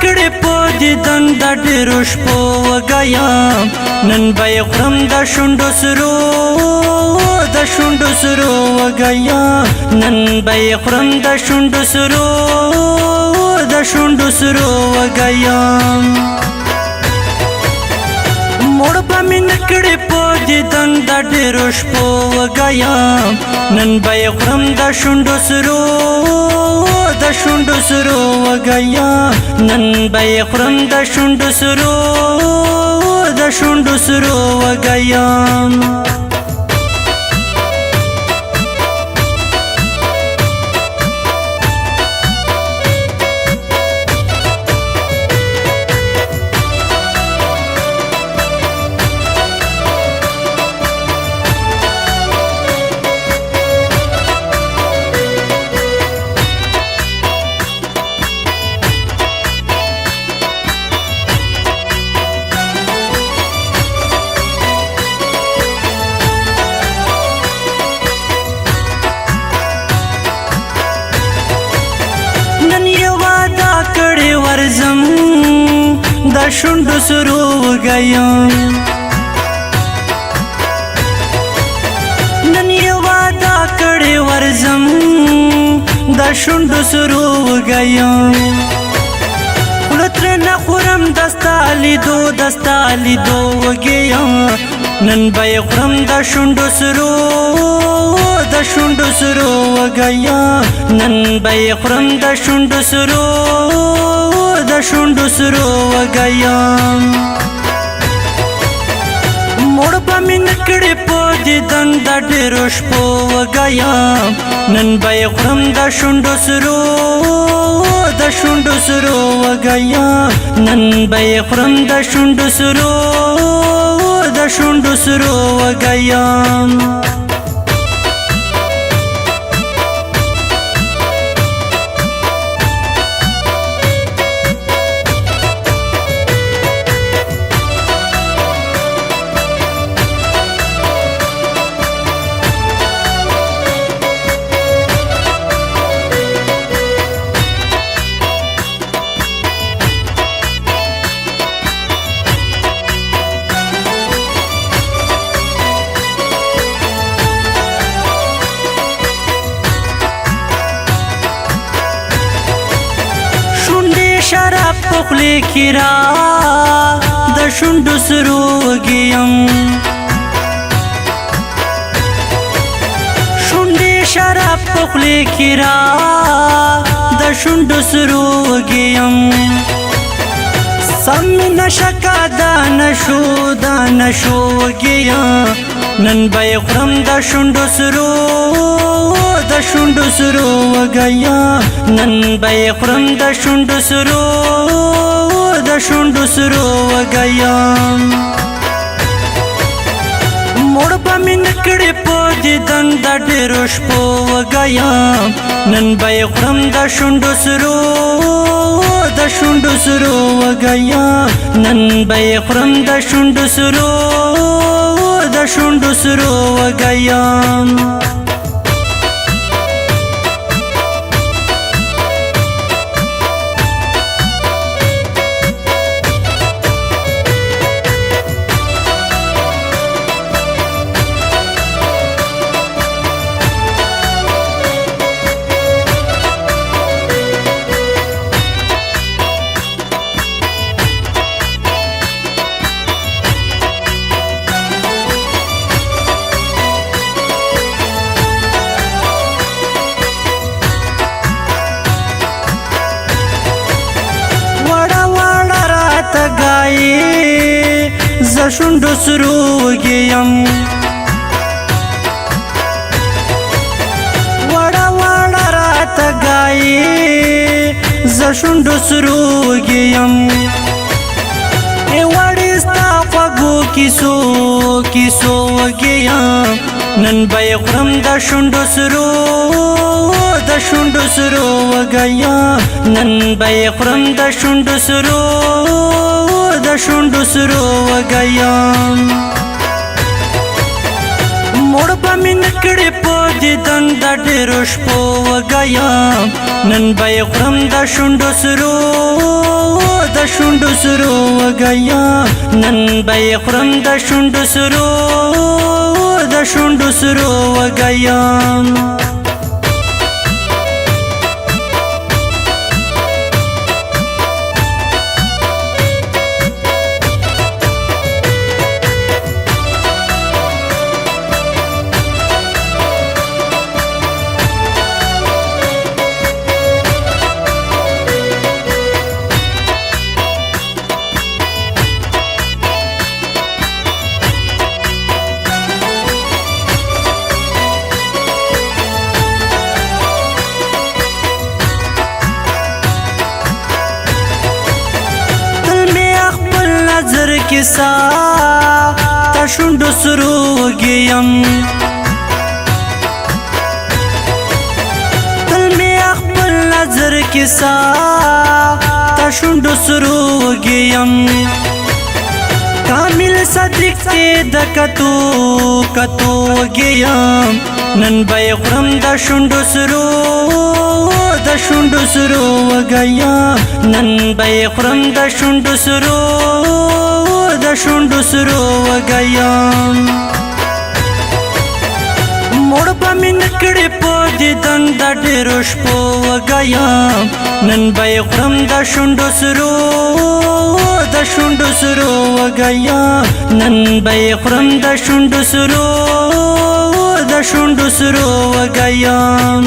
نکړې په دیدن د ډېرو شپو وږیم نن به یې خورم د شونډو سرو وږیم نن به یې خورم د شونډو سرو وږیم موړ به مې نکړې په دیدن د ډېرو شپو وږیم نن به یې خورم د شونډو سرو وږیم نن به یې خورم د شونډو سرو وږیم ورزم د شونډو سرو وږیم نن یې واده کړې ورزم د شونډو سرو وږیم خوله ترېنه خورم د ستا لیدو وږیم نن به یې خورم د شونډو سرو وږیم نن به یې خورم د شونډو سرو وږیم موړ به مې نکړې په دیدن د ډېرو شپو وږیم نن به یې خورم د شونډو سرو وږیم نن به یې خورم د شونډو سرو وږیم شراب په خولې کې را د شونډو سرو وږیم شونډې شراب په خولې کې را د شونډو سرو وږیم سم نشه کا دا نشو وږیم نن به یې خورم د شونډو سرو وږیم نن به یې خورم د شونډو سرو وږیم موړ به مې نکړې په دیدن د ډېرو شپو وږیم نن به یې خورم د شونډو سرو وږیم نن به یې خورم د شونډو سرو وږیم ز شونډو سرو وږیم وړه راته ګایې ز شونډو سرو وږیم وړې ستا خوږو کیسو وږیم نن به یې خورم د شونډو سرو وږیم نن به یې خورم د شونډو سرو وږیم موړ به مې نکړې په دیدن د ډېرو شپو وږیم نن به یې خورم د شونډو سرو شونډو سرو وږیم نن به یې خورم د شونډو سرو د شونډو سرو وږیم نظر کیسا تا شونډو سرو وږیم تل مې خپل نظر کیسا تا شونډو سرو وږیم کامل صدیق ته د کتو کتو وږیم نن به یې خورم د شونډو سرو د شونډو سرو وږیم نن به یې خورم د شونډو سرو د شونډو سرو وږیم موړ به مې نه کړې په دیدن د ډېرو شپو وږیم نن به یې خورم د شونډو سرو د شونډو سرو وږیم نن به یې خورم د شونډو سرو د شونډو سرو وږیم